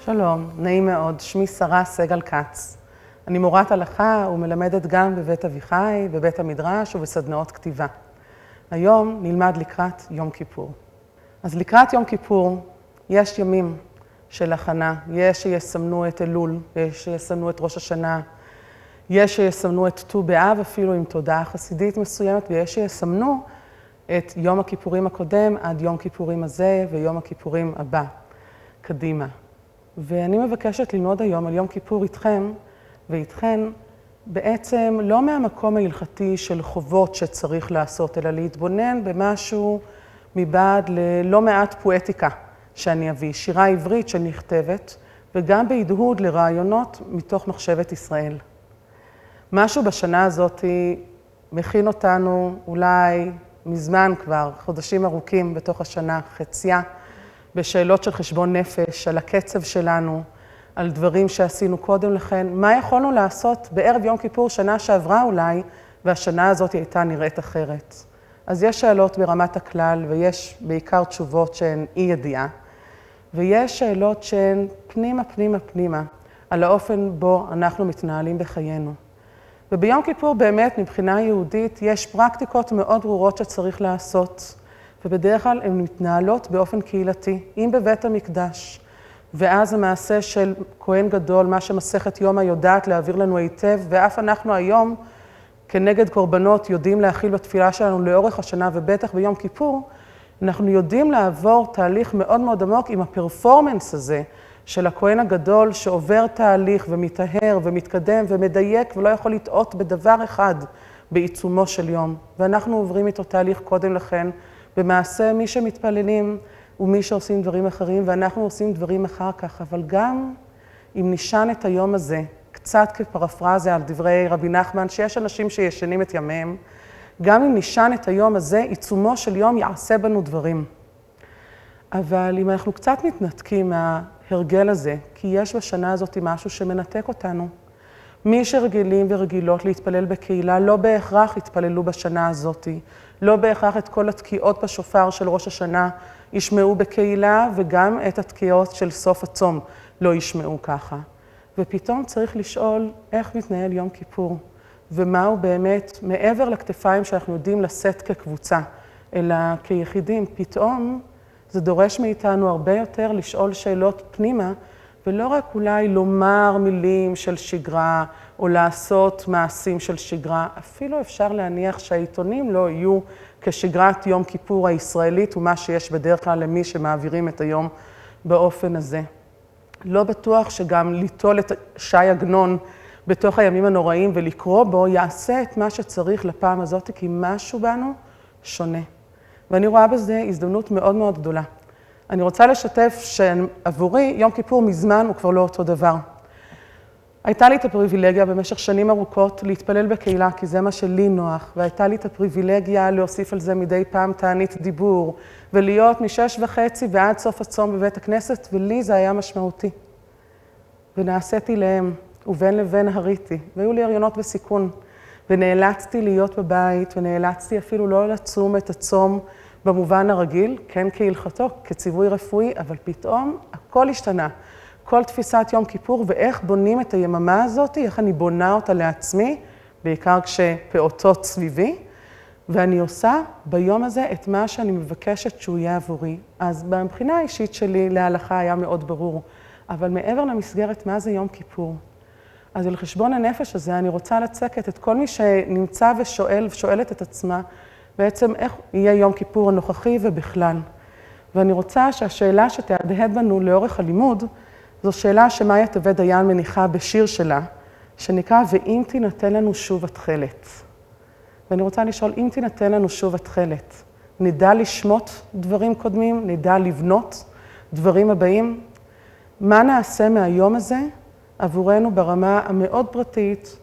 שלום, נעים מאוד, שמי שרה סגל כץ. אני מורת הלכה ומלמדת גם בבית אביחי, בבית המדרש ובסדנאות כתיבה. היום נלמד לקראת יום כיפור. אז לקראת יום כיפור יש ימים של הכנה, יש שיסמנו את אלול, יש שיסמנו את ראש השנה, יש שיסמנו את ט"ו באב אפילו עם תודעה חסידית מסוימת, ויש שיסמנו את יום הכיפורים הקודם עד יום כיפורים הזה ויום הכיפורים הבא, קדימה. ואני מבקשת ללמוד היום על יום כיפור איתכם ואיתכן, בעצם לא מהמקום ההלכתי של חובות שצריך לעשות, אלא להתבונן במשהו מבעד ללא מעט פואטיקה שאני אביא, שירה עברית שנכתבת, וגם בהדהוד לרעיונות מתוך מחשבת ישראל. משהו בשנה הזאת מכין אותנו אולי מזמן כבר, חודשים ארוכים בתוך השנה, חציה, בשאלות של חשבון נפש, על הקצב שלנו, על דברים שעשינו קודם לכן, מה יכולנו לעשות בערב יום כיפור שנה שעברה אולי, והשנה הזאת הייתה נראית אחרת. אז יש שאלות ברמת הכלל, ויש בעיקר תשובות שהן אי ידיעה, ויש שאלות שהן פנימה, על האופן בו אנחנו מתנהלים בחיינו. וביום כיפור באמת מבחינה יהודית יש פרקטיקות מאוד ברורות שצריך לעשות, ובדרך כלל הן מתנהלות באופן קהילתי, אם בבית המקדש. ואז המעשה של כהן גדול, מה שמסכת יומא יודעת להעביר לנו היטב, ואף אנחנו היום כנגד קורבנות יודעים להכיל בתפילה שלנו לאורך השנה, ובטח ביום כיפור, אנחנו יודעים לעבור תהליך מאוד מאוד עמוק עם הפרפורמנס הזה של הכהן הגדול שעובר תהליך ומתאהר ומתקדם ומדייק ולא יכול לטעות בדבר אחד בעיצומו של יום. ואנחנו עוברים איתו תהליך קודם לכן, במעשה מי שמתפללים ומי שעושים דברים אחרים, ואנחנו עושים דברים אחר כך, אבל גם אם נשען את היום הזה, קצת כפרפרזה על דברי רבי נחמן, שיש אנשים שישנים את ימיהם, גם אם נשען את היום הזה, עיצומו של יום יעשה בנו דברים. אבל אם אנחנו קצת מתנתקים מההרגל הזה, כי יש בשנה הזאת משהו שמנתק אותנו, מי שרגילים ורגילות להתפלל בקהילה, לא בהכרח יתפללו בשנה הזאת, לא בהכרח את כל התקיעות בשופר של ראש השנה ישמעו בקהילה, וגם את התקיעות של סוף הצום לא ישמעו ככה. ופתאום צריך לשאול איך מתנהל יום כיפור, ומהו באמת מעבר לכתפיים שאנחנו יודעים לשאת כקבוצה, אלא כיחידים. פתאום זה דורש מאיתנו הרבה יותר לשאול שאלות פנימה, ולא רק אולי לומר מילים של שגרה, או לעשות מעשים של שגרה. אפילו אפשר להניח שהעיתונים לא יהיו כשגרת יום כיפור הישראלית, ומה שיש בדרך כלל למי שמעבירים את היום באופן הזה. לא בטוח שגם ליטול את שי עגנון בתוך הימים הנוראים ולקרוא בו, יעשה את מה שצריך לפעם הזאת, כי משהו בנו שונה. ואני רואה בזה הזדמנות מאוד מאוד גדולה. אני רוצה לשתף שעבורי יום כיפור מזמן הוא כבר לא אותו דבר. הייתה לי את הפריבילגיה במשך שנים ארוכות להתפלל בקהילה, כי זה מה שלי נוח, והייתה לי את הפריבילגיה להוסיף על זה מדי פעם תענית דיבור, ולהיות מ6:30 ועד סוף הצום בבית הכנסת, ולי זה היה משמעותי. ונעשיתי להם, ובין לבין הריתי, והיו לי הריונות בסיכון, ונאלצתי להיות בבית, ונאלצתי אפילו לא לצום את הצום במובן הרגיל, כן כהלכתו, כציווי רפואי, אבל פתאום הכל השתנה. כל תפיסת יום כיפור ואיך בונים את היממה הזאת, איך אני בונה אותה לעצמי, בעיקר כשפעוטות סביבי, ואני עושה ביום הזה את מה שאני מבקשת שהוא יהיה עבורי. אז מבחינה האישית שלי להלכה היה מאוד ברור, אבל מעבר למסגרת מה זה יום כיפור. אז על חשבון הנפש הזה אני רוצה לצקת את כל מי שנמצא ושואל ושואלת את עצמה, בעצם איך יהיה יום כיפור הנוכחי ובכלל. ואני רוצה שהשאלה שתהדהד בנו לאורך הלימוד, זו שאלה שמאיה טבת דיין מניחה בשיר שלה, שנקרא "ואם תינתן לנו שוב התחלת". ואני רוצה לשאול, אם תינתן לנו שוב התחלת, נדע לשמות דברים קודמים, נדע לבנות דברים הבאים? מה נעשה מהיום הזה עבורנו ברמה המאוד פרטית,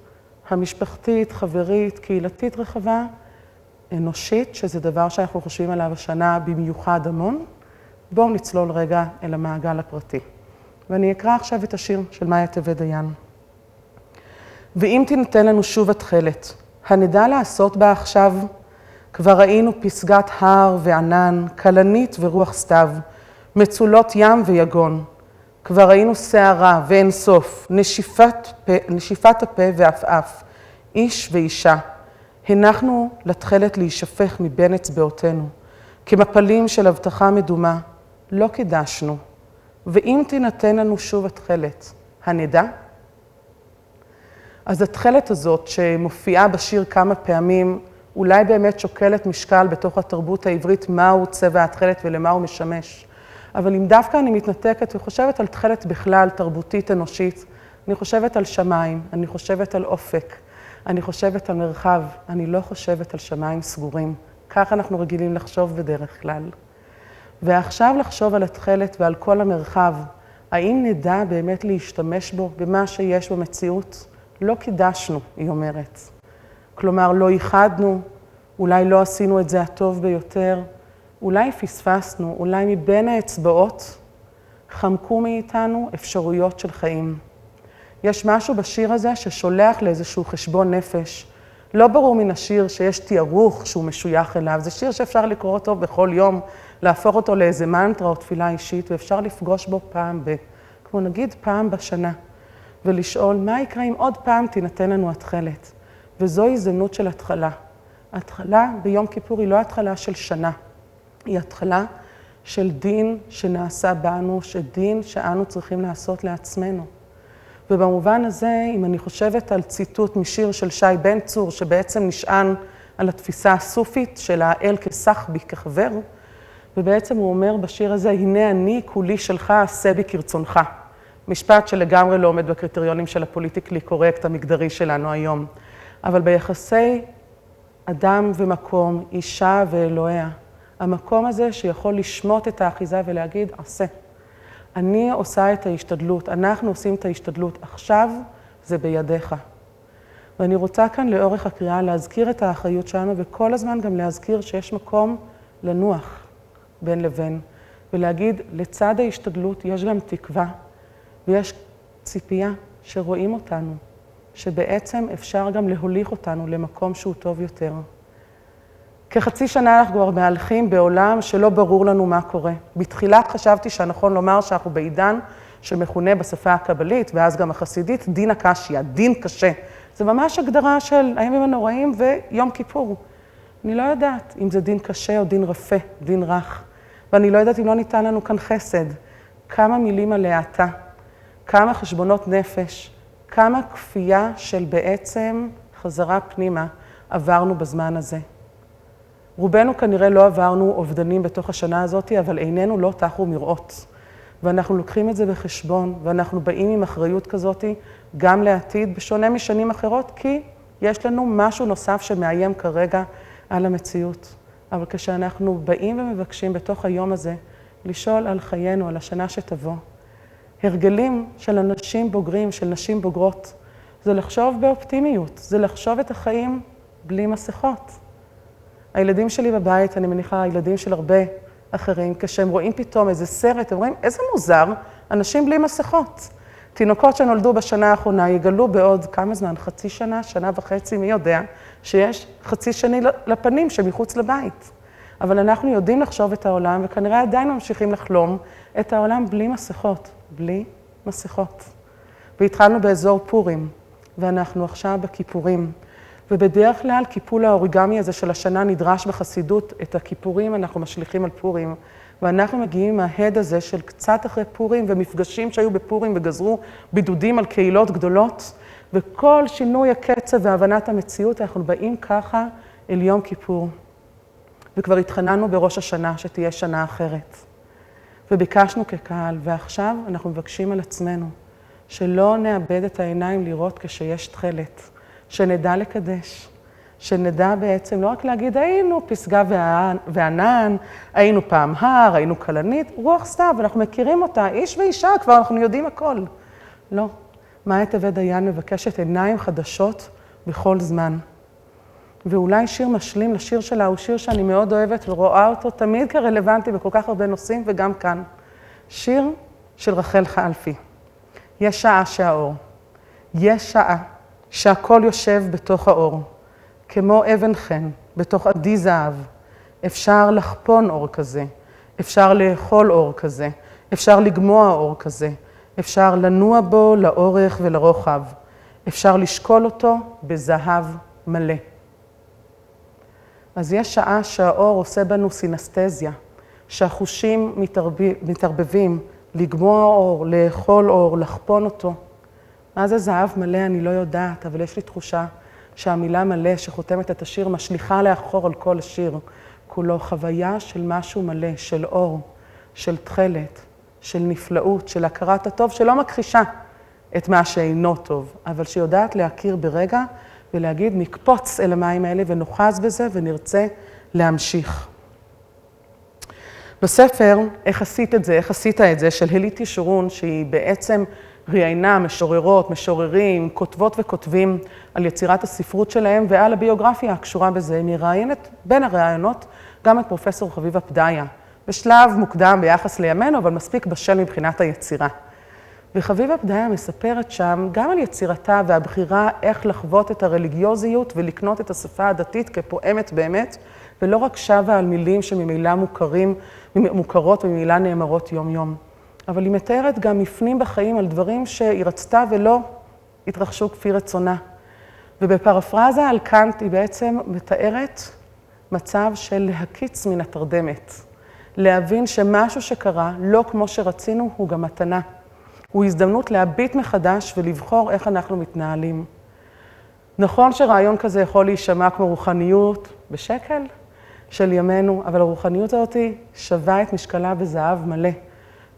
המשפחתית, חברית, קהילתית רחבה, אנושית, שזה דבר שאנחנו חושבים עליו השנה במיוחד המון? בואו נצלול רגע אל המעגל הפרטי. ואני אקרא עכשיו את השיר של מאיה טבת דיין. ואם תינתן לנו שוב התחלת, הנדע לעשות בה עכשיו, כבר ראינו פסגת הר וענן, כלנית ורוח סתיו, מצולות ים ויגון. כבר ראינו שערה ואין סוף, נשיפת הפה ועפעף, איש ואישה. הנחנו לתכלת להישפך מבין אצבעותינו, כמפלים של הבטחה מדומה, לא קידשנו. ואם תינתן לנו שוב התכלת, הנדע? אז התכלת הזאת שמופיעה בשיר כמה פעמים, אולי באמת שוקלת משקל בתוך התרבות העברית, מהו צבע התכלת ולמה הוא משמש. אבל אם דווקא אני מתנתקת וחושבת על תכלת בכלל, תרבותית, אנושית, אני חושבת על שמיים, אני חושבת על אופק, אני חושבת על מרחב, אני לא חושבת על שמיים סגורים. כך אנחנו רגילים לחשוב בדרך כלל. ועכשיו לחשוב על התכלת ועל כל המרחב, האם נדע באמת להשתמש בו במה שיש במציאות? לא קידשנו, היא אומרת. כלומר, לא ייחדנו, אולי לא עשינו את זה הטוב ביותר, אולי פספסנו, אולי מבין האצבעות חמקו מאיתנו אפשרויות של חיים. יש משהו בשיר הזה ששולח לאיזשהו חשבון נפש. לא ברור מן השיר שיש תיארוך שהוא משוייך אליו. זה שיר שאפשר לקרוא אותו בכל יום, להפוך אותו לאיזה מנטרה או תפילה אישית, ואפשר לפגוש בו פעם כמו נגיד פעם בשנה, ולשאול מה יקרה אם עוד פעם תינתן לנו התכלת. וזו הזדמנות של התחלה. התחלה ביום כיפור היא לא התחלה של שנה, היא התחלה של דין שנעשה בנו, שדין שאנו צריכים לעשות לעצמנו. ובמובן הזה, אם אני חושבת על ציטוט משיר של שי בן צור, שבעצם נשען על התפיסה הסופית של האל כסחבי, כחבר, ובעצם הוא אומר בשיר הזה, הנה אני כולי שלך, עשה בי כרצונך. משפט שלגמרי לא עומד בקריטריונים של הפוליטיקלי קורקט המגדרי שלנו היום. אבל ביחסי אדם ומקום, אישה ואלוהיה, המקום הזה שיכול לשמוט את האחיזה ולהגיד, עשה. אני עושה את ההשתדלות, אנחנו עושים את ההשתדלות, עכשיו זה בידיך. ואני רוצה כאן לאורך הקריאה להזכיר את האחריות שלנו, וכל הזמן גם להזכיר שיש מקום לנוח בין לבין, ולהגיד, לצד ההשתדלות יש גם תקווה, ויש ציפייה שרואים אותנו, שבעצם אפשר גם להוליך אותנו למקום שהוא טוב יותר. כחצי שנה אנחנו כבר מהלכים בעולם שלא ברור לנו מה קורה. בתחילה חשבתי שנכון לומר שאנחנו בעידן שמכונה בשפה הקבלית, ואז גם החסידית, דין הקשיא, דין קשה. זה ממש הגדרה של הימים הנוראים ויום כיפור. אני לא יודעת אם זה דין קשה או דין רפה, דין רך. ואני לא יודעת אם לא ניתן לנו כאן חסד. כמה מילים על להטה, כמה חשבונות נפש, כמה כפייה של בעצם חזרה פנימה עברנו בזמן הזה. רובנו כנראה לא עברנו אובדנים בתוך השנה הזאת, אבל עינינו לא תחו מראות. ואנחנו לוקחים את זה בחשבון, ואנחנו באים עם אחריות כזאת גם לעתיד, בשונה משנים אחרות, כי יש לנו משהו נוסף שמאיים כרגע על המציאות. אבל כשאנחנו באים ומבקשים בתוך היום הזה, לשאול על חיינו, על השנה שתבוא, הרגלים של אנשים בוגרים, של נשים בוגרות, זה לחשוב באופטימיות, זה לחשוב את החיים בלי מסכות. הילדים שלי בבית, אני מניחה, הילדים של הרבה אחרים, כשהם רואים פתאום איזה סרט, הם רואים איזה מוזר, אנשים בלי מסכות. תינוקות שנולדו בשנה האחרונה יגלו בעוד כמה זמן, חצי שנה, שנה וחצי, מי יודע, שיש חצי שני לפנים שמחוץ לבית. אבל אנחנו יודעים לחשוב את העולם, וכנראה עדיין ממשיכים לחלום את העולם בלי מסכות, בלי מסכות. והתחלנו באזור פורים, ואנחנו עכשיו בכיפורים. ובדרך כלל קיפול האוריגמי הזה של השנה נדרש בחסידות, את הכיפורים אנחנו משליכים על פורים, ואנחנו מגיעים מההד הזה של קצת אחרי פורים ומפגשים שהיו בפורים וגזרו בידודים על קהילות גדולות, וכל שינוי הקצב והבנת המציאות אנחנו באים ככה אל יום כיפור. וכבר התחננו בראש השנה שתהיה שנה אחרת. וביקשנו כקהל, ועכשיו אנחנו מבקשים על עצמנו שלא נאבד את העיניים לראות כשיש תכלת. שנדע לקדש, שנדע בעצם לא רק להגיד היינו פסגה וענן, היינו פעם הר, היינו כלנית, רוח סתיו, אנחנו מכירים אותה, איש ואישה, כבר אנחנו יודעים הכל. לא, מאיה טבת דיין מבקשת עיניים חדשות בכל זמן. ואולי שיר משלים לשיר שלה, הוא שיר שאני מאוד אוהבת ורואה אותו תמיד כרלוונטי בכל כך הרבה נושאים וגם כאן. שיר של רחל חלפי. יש שעה שהאור. יש שעה שהכל יושב בתוך האור, כמו אבן חן, בתוך עדי זהב. אפשר לחפון אור כזה, אפשר לאכול אור כזה, אפשר לגמוע אור כזה, אפשר לנוע בו לאורך ולרוחב. אפשר לשקול אותו בזהב מלא. אז יש שעה שהאור עושה בנו סינסטזיה, שהחושים מתערבבים, לגמוע אור, לאכול אור, לחפון אותו. מה זה זהב מלא? אני לא יודעת, אבל יש לי תחושה שהמילה מלא שחותמת את השיר משליכה לאחור על כל השיר. כולו חוויה של משהו מלא, של אור, של תכלת, של נפלאות, של הכרת הטוב, שלא מכחישה את מה שאינו טוב, אבל שיודעת להכיר ברגע ולהגיד, נקפוץ אל המים האלה ונוחז בזה ונרצה להמשיך. בספר, איך עשית את זה, איך עשית את זה, של הלית ישורון, שהיא בעצם ראיינה משוררות, משוררים, כותבות וכותבים על יצירת הספרות שלהם ועל הביוגרפיה הקשורה בזה. היא מראיינת בין הראיונות גם את פרופסור חביבה פדיה, בשלב מוקדם ביחס לימינו, אבל מספיק בשל מבחינת היצירה. וחביבה פדיה מספרת שם גם על יצירתה והבחירה איך לחוות את הרליגיוזיות ולקנות את השפה הדתית כפועמת באמת, ולא רק שווה על מילים שממילא מוכרות וממילא נאמרות יום יום. אבל היא מתארת גם מפנים בחיים על דברים שהיא רצתה ולא התרחשו כפי רצונה. ובפרפרזה על קאנט היא בעצם מתארת מצב של להקיץ מן התרדמת. להבין שמשהו שקרה, לא כמו שרצינו, הוא גם מתנה. הוא הזדמנות להביט מחדש ולבחור איך אנחנו מתנהלים. נכון שרעיון כזה יכול להישמע כמו רוחניות בשקל של ימינו, אבל הרוחניות הזאת שווה את משקלה בזהב מלא.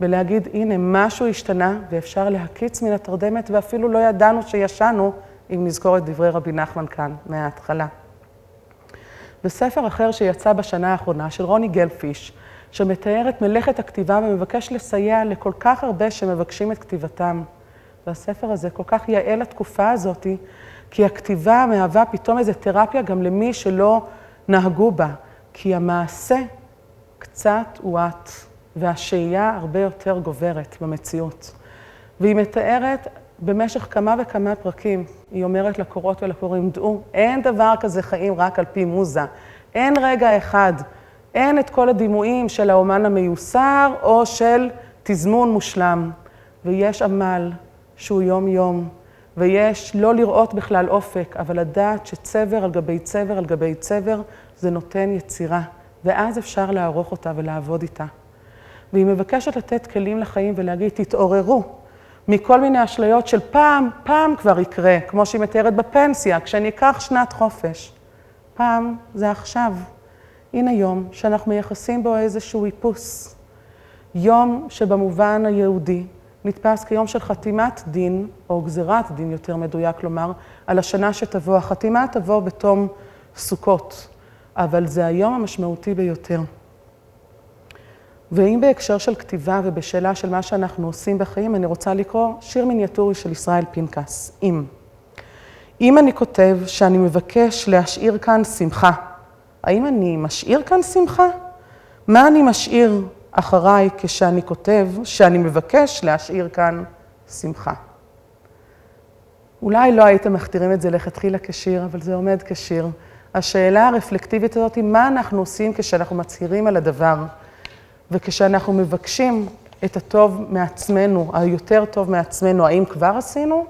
ולהגיד, הנה, משהו השתנה ואפשר להקיץ מן התרדמת, ואפילו לא ידענו שישנו, אם נזכור את דברי רבי נחמן כאן מההתחלה. בספר אחר שיצא בשנה האחרונה של רוני גלפיש, שמתאר את מלאכת הכתיבה ומבקש לסייע לכל כך הרבה שמבקשים את כתיבתם. והספר הזה כל כך יעל לתקופה הזאת, כי הכתיבה מהווה פתאום איזו תרפיה גם למי שלא נהגו בה, כי המעשה קצת הועט, והשהייה הרבה יותר גוברת במציאות. והיא מתארת במשך כמה וכמה פרקים, היא אומרת לקורות ולקוראים, דעו, אין דבר כזה חיים רק על פי מוזה, אין רגע אחד, אין את כל הדימויים של האומן המיוסר או של תזמון מושלם. ויש עמל שהוא יום יום, ויש לא לראות בכלל אופק, אבל לדעת שצבר על גבי צבר על גבי צבר, זה נותן יצירה, ואז אפשר לערוך אותה ולעבוד איתה. והיא מבקשת לתת כלים לחיים ולהגיד, תתעוררו מכל מיני אשליות של פעם כבר יקרה, כמו שהיא מתארת בפנסיה, כשאני אקח שנת חופש. פעם זה עכשיו. הנה יום שאנחנו מייחסים בו איזשהו איפוס. יום שבמובן היהודי נתפס כיום של חתימת דין, או גזירת דין יותר מדויק לומר, על השנה שתבוא. החתימה תבוא בתום סוכות, אבל זה היום המשמעותי ביותר. ואם בהקשר של כתיבה ובשאלה של מה שאנחנו עושים בחיים, אני רוצה לקרוא שיר מיניאטורי של ישראל פנקס, אם אני כותב שאני מבקש להשאיר כאן שמחה, האם אני משאיר כאן שמחה? מה אני משאיר אחריי כשאני כותב שאני מבקש להשאיר כאן שמחה? אולי לא הייתם מכתירים את זה לכתחילה כשיר, אבל זה עומד כשיר. השאלה הרפלקטיבית הזאת היא מה אנחנו עושים כשאנחנו מצהירים על הדבר, וכשאנחנו מבקשים את הטוב מעצמנו, היותר טוב מעצמנו, האם כבר עשינו?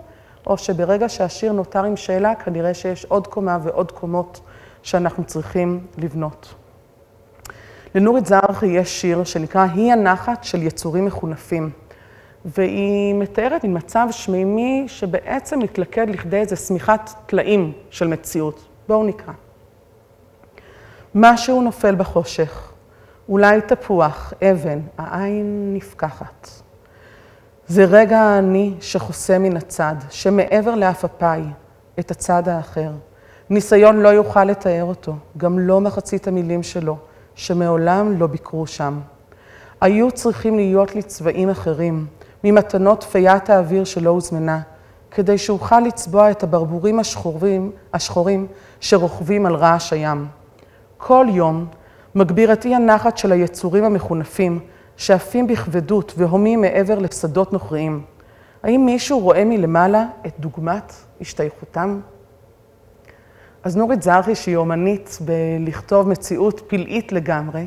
או שברגע שהשיר נותר עם שאלה, כנראה שיש עוד קומה ועוד קומות שאנחנו צריכים לבנות. לנורית זרחי יש שיר שנקרא היא הנחת של יצורים מחונפים, והיא מתארת עם מצב שמימי שבעצם מתלכד לכדי איזה שמיכת טלאים של מציאות. בואו נקרא. משהו נופל בחושך, אולי תפוח, אבן, העין נפקחת. זה רגע העני שחוסה מן הצד, שמעבר לאפפיי את הצד האחר. ניסיון לא יוכל לתאר אותו, גם לא מחצית המילים שלו, שמעולם לא ביקרו שם. היו צריכים להיות לי צבעים אחרים, ממתנות פיית האוויר שלא הוזמנה, כדי שאוכל לצבוע את הברבורים השחורים שרוכבים על רעש הים. כל יום מגביר את אי הנחת של היצורים המחונפים, שעפים בכבדות והומים מעבר לשדות נוכריים. האם מישהו רואה מלמעלה את דוגמת השתייכותם? אז נורית זרחי, שהיא אומנית בלכתוב מציאות פלאית לגמרי,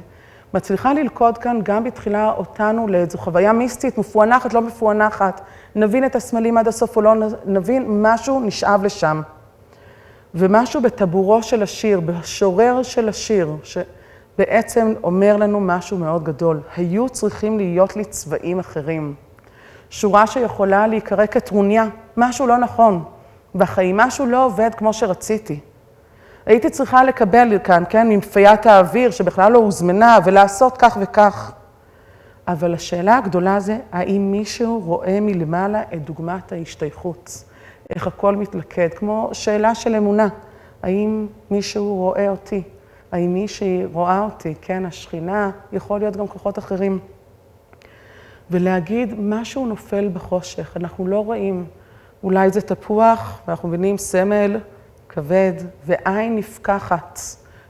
מצליחה ללכוד כאן גם בתחילה אותנו לאיזו חוויה מיסטית, מפוענחת, לא מפוענחת, נבין את הסמלים עד הסוף או לא נבין, משהו נשאב לשם. ומשהו בטבורו של השיר, בשורר של השיר, שבעצם אומר לנו משהו מאוד גדול. היו צריכים להיות לי צבעים אחרים. שורה שיכולה להיקרא כטרוניה, משהו לא נכון. בחיים משהו לא עובד כמו שרציתי. הייתי צריכה לקבל כאן, כן, ממפיית האוויר שבכלל לא הוזמנה ולעשות כך וכך. אבל השאלה הגדולה זה, האם מישהו רואה מלמעלה את דוגמת ההשתייכות? איך הכל מתלכד, כמו שאלה של אמונה. האם מישהו רואה אותי? האם מישהי רואה אותי? כן, השכינה, יכול להיות גם כוחות אחרים. ולהגיד, משהו נופל בחושך, אנחנו לא רואים. אולי זה תפוח, ואנחנו מבינים סמל כבד, ועין נפקחת.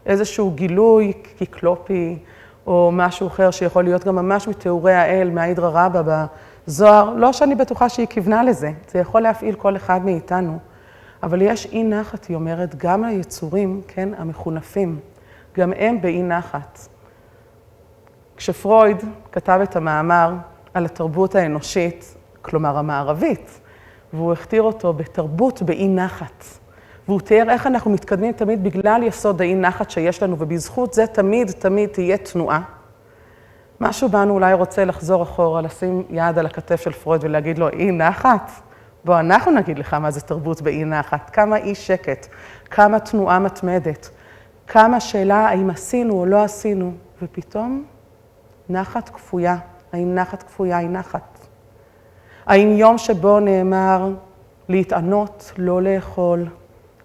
איזשהו גילוי קיקלופי, או משהו אחר שיכול להיות גם ממש מתיאורי האל, מהאידרא רבא בזוהר. לא שאני בטוחה שהיא כיוונה לזה, זה יכול להפעיל כל אחד מאיתנו. אבל יש אי נחת, היא אומרת, גם ליצורים, כן, המחונפים, גם הם באי נחת. כשפרויד כתב את המאמר על התרבות האנושית, כלומר המערבית, והוא הכתיר אותו בתרבות באי נחת. והוא תיאר איך אנחנו מתקדמים תמיד בגלל יסוד האי נחת שיש לנו, ובזכות זה תמיד תהיה תנועה. משהו בנו אולי רוצה לחזור אחורה, לשים יד על הכתף של פרויד ולהגיד לו, אי נחת? בוא, אנחנו נגיד לך מה זה תרבות באי נחת, כמה אי שקט, כמה תנועה מתמדת, כמה שאלה האם עשינו או לא עשינו, ופתאום נחת כפויה. האם נחת כפויה היא נחת? האם יום שבו נאמר להתענות, לא לאכול,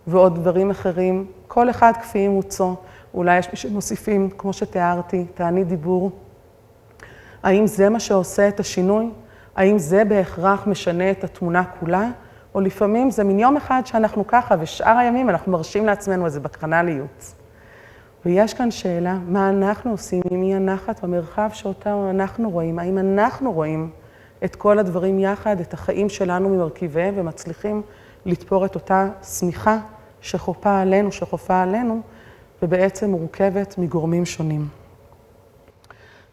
ועוד דברים אחרים, כל אחד כפי אימוצו, אולי יש מי שמוסיפים, כמו שתיארתי, תענית דיבור. האם זה מה שעושה את השינוי? האם זה בהכרח משנה את התמונה כולה? או לפעמים זה מן יום אחד שאנחנו ככה, ושאר הימים אנחנו מרשים לעצמנו איזה בקרנליות. ויש כאן שאלה, מה אנחנו עושים עם אי הנחת במרחב שאותם אנחנו רואים? האם אנחנו רואים את כל הדברים יחד, את החיים שלנו ממרכיביהם, ומצליחים לתפור את אותה סמיכה שחופה עלינו, ובעצם מורכבת מגורמים שונים.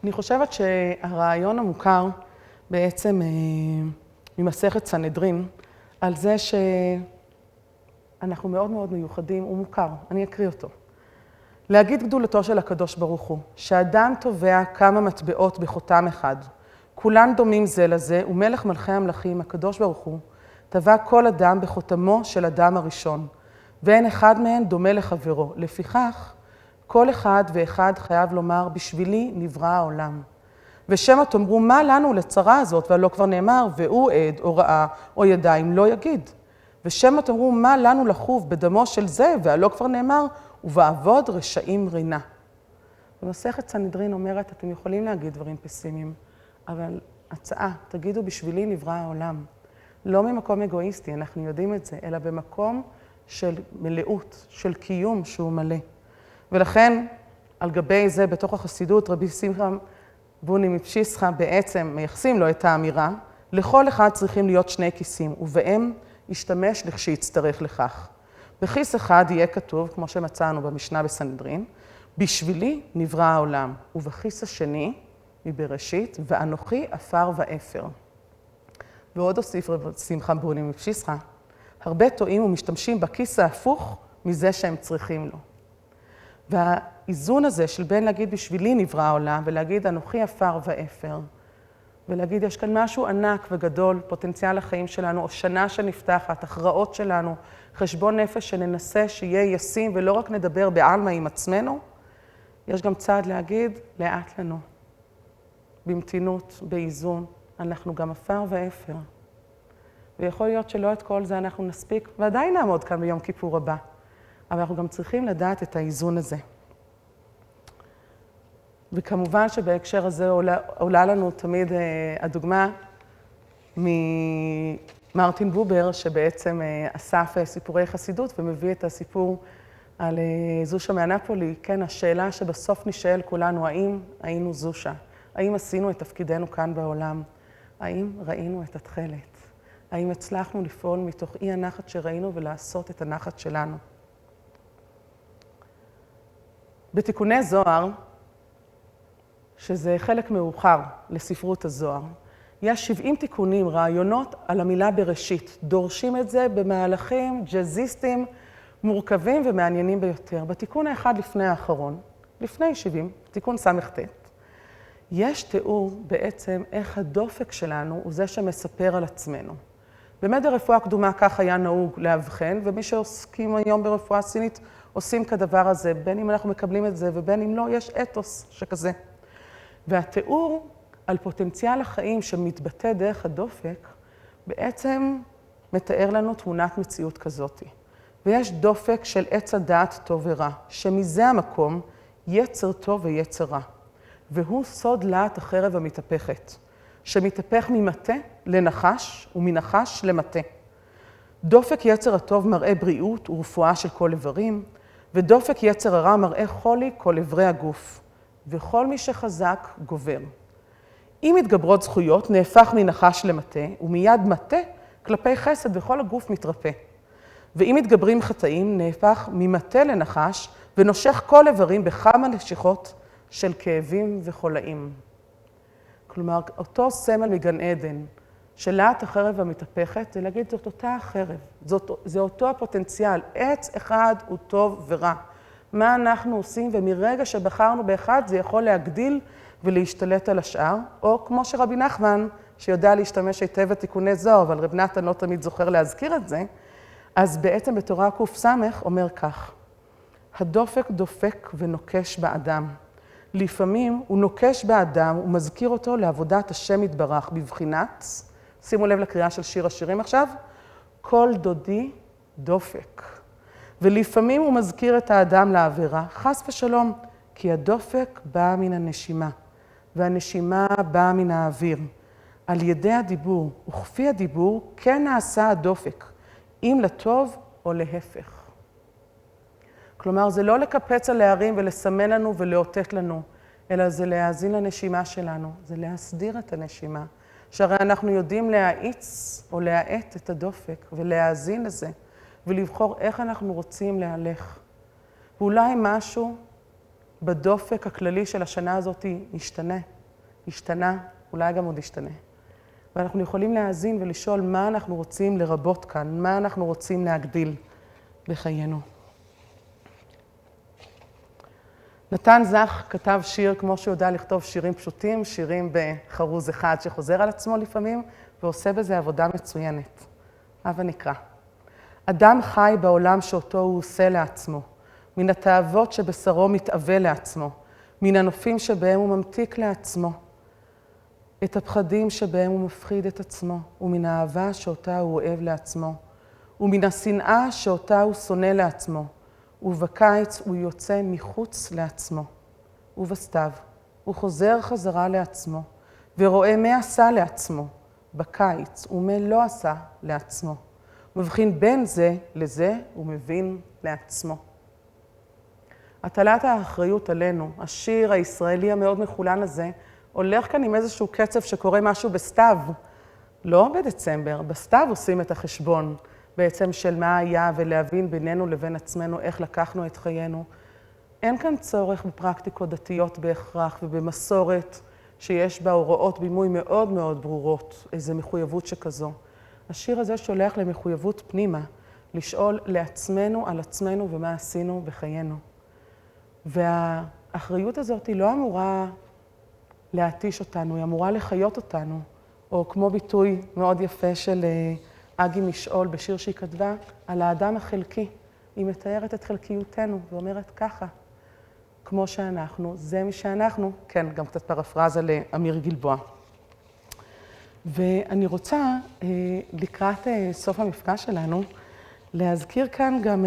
אני חושבת שהרעיון המוכר בעצם ממסכת סנהדרין, על זה שאנחנו מאוד מאוד מיוחדים, הוא מוכר, אני אקריא אותו. להגיד גדולתו של הקדוש ברוך הוא, שאדם תובע כמה מטבעות בחותם אחד, כולן דומים זה לזה, ומלך מלכי המלכים, הקדוש ברוך הוא, טבע כל אדם בחותמו של אדם הראשון, ואין אחד מהן דומה לחברו. לפיכך, כל אחד ואחד חייב לומר, בשבילי נברא העולם. ושמא תאמרו, מה לנו לצרה הזאת, והלא כבר נאמר, והוא עד או רעה או ידיים לא יגיד. ושמא תאמרו, מה לנו לחוב בדמו של זה, והלא כבר נאמר, ובעבוד רשעים רינה. במסכת סנהדרין אומרת, אתם יכולים להגיד דברים פסימיים, אבל הצעה, תגידו בשבילי נברא העולם. לא ממקום אגואיסטי, אנחנו יודעים את זה, אלא במקום של מלאות, של קיום שהוא מלא. ולכן, על גבי זה, בתוך החסידות, רבי שמחה בוני מפשיסחה בעצם מייחסים לו את האמירה, לכל אחד צריכים להיות שני כיסים, ובהם ישתמש לכשיצטרך לכך. בכיס אחד יהיה כתוב, כמו שמצאנו במשנה בסנהדרין, בשבילי נברא העולם, ובכיס השני, מבראשית, ואנוכי עפר ואפר. ועוד הוסיף רבי שמחה בוני מפשיסחה, הרבה טועים ומשתמשים בכיס ההפוך מזה שהם צריכים לו. והאיזון הזה של בין להגיד בשבילי נברא העולם ולהגיד אנוכי עפר ואפר, ולהגיד יש כאן משהו ענק וגדול, פוטנציאל החיים שלנו, או שנה שנפתחת, הכרעות שלנו, חשבון נפש שננסה שיהיה ישים ולא רק נדבר בעלמא עם עצמנו, יש גם צעד להגיד לאט לנו, במתינות, באיזון, אנחנו גם עפר ואפר. ויכול להיות שלא את כל זה אנחנו נספיק, ועדיין נעמוד כאן ביום כיפור הבא. אבל אנחנו גם צריכים לדעת את האיזון הזה. וכמובן שבהקשר הזה עולה לנו תמיד הדוגמה ממרטין בובר, שבעצם אסף סיפורי חסידות ומביא את הסיפור על זושה מאנפולי. כן, השאלה שבסוף נשאל כולנו, האם היינו זושה? האם עשינו את תפקידנו כאן בעולם? האם ראינו את התכלת? האם הצלחנו לפעול מתוך אי הנחת שראינו ולעשות את הנחת שלנו? בתיקוני זוהר שזה חלק מאוחר לספרות הזוהר. יש 70 תיקונים, רעיונות על המילה בראשית. דורשים את זה במהלכים ג'אזיסטיים מורכבים ומעניינים ביותר. בתיקון האחד לפני האחרון, לפני 70, תיקון ס"ט, יש תיאור בעצם איך הדופק שלנו הוא זה שמספר על עצמנו. באמת ברפואה קדומה כך היה נהוג להבחן, ומי שעוסקים היום ברפואה סינית עושים כדבר הזה, בין אם אנחנו מקבלים את זה ובין אם לא, יש אתוס שכזה. והתיאור על פוטנציאל החיים שמתבטא דרך הדופק, בעצם מתאר לנו תמונת מציאות כזאת. ויש דופק של עץ הדעת טוב ורע, שמזה המקום יצר טוב ויצר רע. והוא סוד להט החרב המתהפכת, שמתהפך ממטה לנחש ומנחש למטה. דופק יצר הטוב מראה בריאות ורפואה של כל איברים, ודופק יצר הרע מראה חולי כל איברי הגוף, וכל מי שחזק גובר. אם מתגברות זכויות נהפך מנחש למטה, ומיד מטה כלפי חסד וכל הגוף מתרפא. ואם מתגברים חטאים נהפך ממטה לנחש, ונושך כל איברים בכמה נשיכות של כאבים וחולאים. כלומר, אותו סמל מגן עדן, של להט החרב המתהפכת, זה להגיד, זאת אותה החרב, זה אותו הפוטנציאל, עץ אחד הוא טוב ורע. מה אנחנו עושים, ומרגע שבחרנו באחד, זה יכול להגדיל ולהשתלט על השאר, או כמו שרבי נחמן, שיודע להשתמש היטב בתיקוני זוהר, אבל רב נתן לא תמיד זוכר להזכיר את זה, אז בעצם בתורה ק"ס אומר כך, הדופק דופק ונוקש באדם. לפעמים הוא נוקש באדם ומזכיר אותו לעבודת השם יתברך בבחינת, שימו לב לקריאה של שיר השירים עכשיו, כל דודי דופק. ולפעמים הוא מזכיר את האדם לעבירה, חס ושלום, כי הדופק בא מן הנשימה, והנשימה באה מן האוויר. על ידי הדיבור וכפי הדיבור כן נעשה הדופק, אם לטוב או להפך. כלומר, זה לא לקפץ על הערים ולסמן לנו ולאותת לנו, אלא זה להאזין לנשימה שלנו, זה להסדיר את הנשימה. שהרי אנחנו יודעים להאיץ או להאט את הדופק ולהאזין לזה, ולבחור איך אנחנו רוצים להלך. ואולי משהו בדופק הכללי של השנה הזאת השתנה, אולי גם עוד ישתנה. ואנחנו יכולים להאזין ולשאול מה אנחנו רוצים לרבות כאן, מה אנחנו רוצים להגדיל בחיינו. נתן זך כתב שיר כמו שהוא יודע לכתוב שירים פשוטים, שירים בחרוז אחד שחוזר על עצמו לפעמים, ועושה בזה עבודה מצוינת. הבה נקרא. אדם חי בעולם שאותו הוא עושה לעצמו, מן התאוות שבשרו מתאווה לעצמו, מן הנופים שבהם הוא ממתיק לעצמו, את הפחדים שבהם הוא מפחיד את עצמו, ומן האהבה שאותה הוא אוהב לעצמו, ומן השנאה שאותה הוא שונא לעצמו, ובקיץ הוא יוצא מחוץ לעצמו, ובסתיו הוא חוזר חזרה לעצמו, ורואה מה עשה לעצמו בקיץ, ומה לא עשה לעצמו. מבחין בין זה לזה ומבין לעצמו. הטלת האחריות עלינו, השיר הישראלי המאוד מחולן הזה, הולך כאן עם איזשהו קצב שקורה משהו בסתיו, לא בדצמבר, בסתיו עושים את החשבון בעצם של מה היה ולהבין בינינו לבין עצמנו איך לקחנו את חיינו. אין כאן צורך בפרקטיקות דתיות בהכרח ובמסורת שיש בה הוראות בימוי מאוד מאוד ברורות, איזו מחויבות שכזו. השיר הזה שולח למחויבות פנימה, לשאול לעצמנו על עצמנו ומה עשינו בחיינו. והאחריות הזאת היא לא אמורה להתיש אותנו, היא אמורה לחיות אותנו, או כמו ביטוי מאוד יפה של אגי משאול בשיר שהיא כתבה, על האדם החלקי. היא מתארת את חלקיותנו ואומרת ככה, כמו שאנחנו, זה מי שאנחנו, כן, גם קצת פרפרזה לאמיר גלבוע. ואני רוצה, לקראת סוף המפגש שלנו, להזכיר כאן גם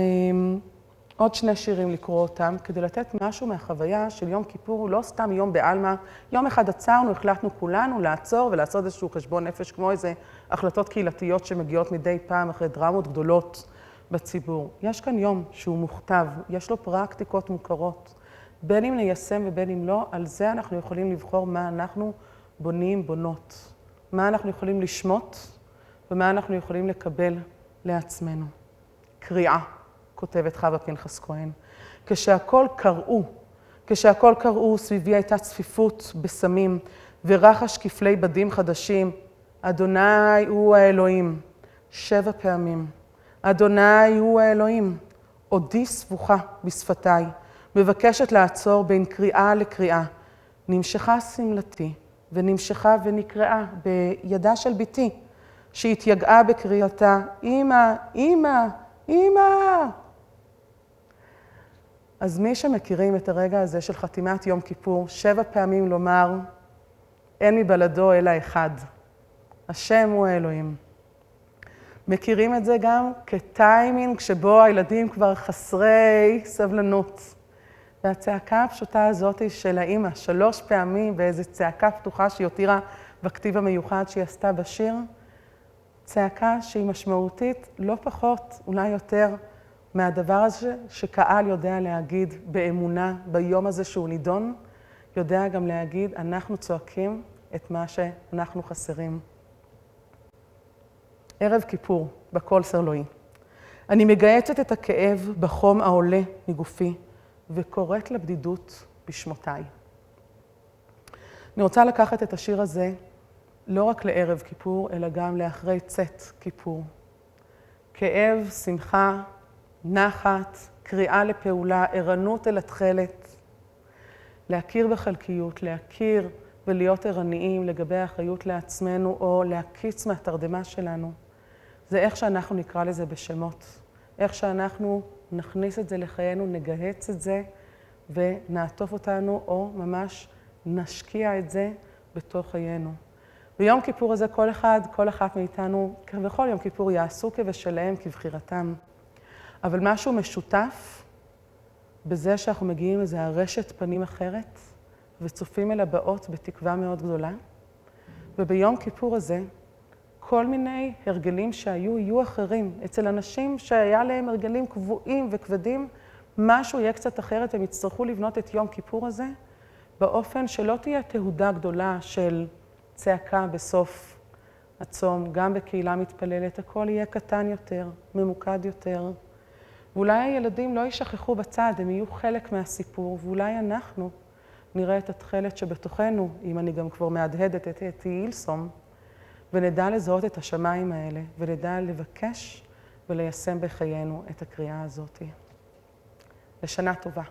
עוד שני שירים לקרוא אותם, כדי לתת משהו מהחוויה של יום כיפור, הוא לא סתם יום בעלמא. יום אחד עצרנו, החלטנו כולנו לעצור ולעשות איזשהו חשבון נפש, כמו איזה החלטות קהילתיות שמגיעות מדי פעם אחרי דרמות גדולות בציבור. יש כאן יום שהוא מוכתב, יש לו פרקטיקות מוכרות, בין אם ניישם ובין אם לא, על זה אנחנו יכולים לבחור מה אנחנו בונים, בונות. מה אנחנו יכולים לשמות ומה אנחנו יכולים לקבל לעצמנו. קריאה, כותבת חווה פנחס כהן. כשהכל קראו כשהכל קראו, סביבי הייתה צפיפות בסמים ורחש כפלי בדים חדשים. אדוני הוא האלוהים. 7 פעמים. אדוני הוא האלוהים. עודי סבוכה בשפתיי, מבקשת לעצור בין קריאה לקריאה. נמשכה שמלתי ונמשכה ונקראה בידה של ביתי, שהתייגעה בקריאתה, אמא, אמא, אמא. אז מי שמכירים את הרגע הזה של חתימת יום כיפור, 7 פעמים לומר, אין מבלדו אלא אחד. השם הוא האלוהים. מכירים את זה גם כטיימינג שבו הילדים כבר חסרי סבלנות. והצעקה הפשוטה הזאת של האמא, 3 פעמים באיזו צעקה פתוחה שהיא הותירה בכתיב המיוחד שהיא עשתה בשיר, צעקה שהיא משמעותית לא פחות, אולי יותר, מהדבר הזה שקהל יודע להגיד באמונה ביום הזה שהוא נידון, יודע גם להגיד, אנחנו צועקים את מה שאנחנו חסרים. ערב כיפור, בקול סרלואי. אני מגייצת את הכאב בחום העולה מגופי, וקוראת לבדידות בשמותיי. אני רוצה לקחת את השיר הזה לא רק לערב כיפור, אלא גם לאחרי צאת כיפור. כאב, שמחה, נחת, קריאה לפעולה, ערנות אל התכלת. להכיר בחלקיות, להכיר ולהיות ערניים לגבי האחריות לעצמנו, או להקיץ מהתרדמה שלנו. זה איך שאנחנו נקרא לזה בשמות. איך שאנחנו נכניס את זה לחיינו, נגהץ את זה ונעטוף אותנו, או ממש נשקיע את זה בתוך חיינו. ביום כיפור הזה כל אחת מאיתנו, ובכל יום כיפור יעשו כבשלהם כבחירתם. אבל משהו משותף בזה שאנחנו מגיעים לזה הרשת פנים אחרת, וצופים אל הבאות בתקווה מאוד גדולה. וביום כיפור הזה, כל מיני הרגלים יהיו אחרים. אצל אנשים שהיה להם הרגלים קבועים וכבדים, משהו יהיה קצת אחרת, הם יצטרכו לבנות את יום כיפור הזה, באופן שלא תהיה תהודה גדולה של צעקה בסוף הצום. גם בקהילה מתפללת, הכל יהיה קטן יותר, ממוקד יותר. ואולי הילדים לא יישכחו בצד, הם יהיו חלק מהסיפור, ואולי אנחנו נראה את התכלת שבתוכנו, אם אני גם כבר מהדהדת את הילסום, ונדע לזהות את השמיים האלה, ונדע לבקש וליישם בחיינו את הקריאה הזאת. לשנה טובה.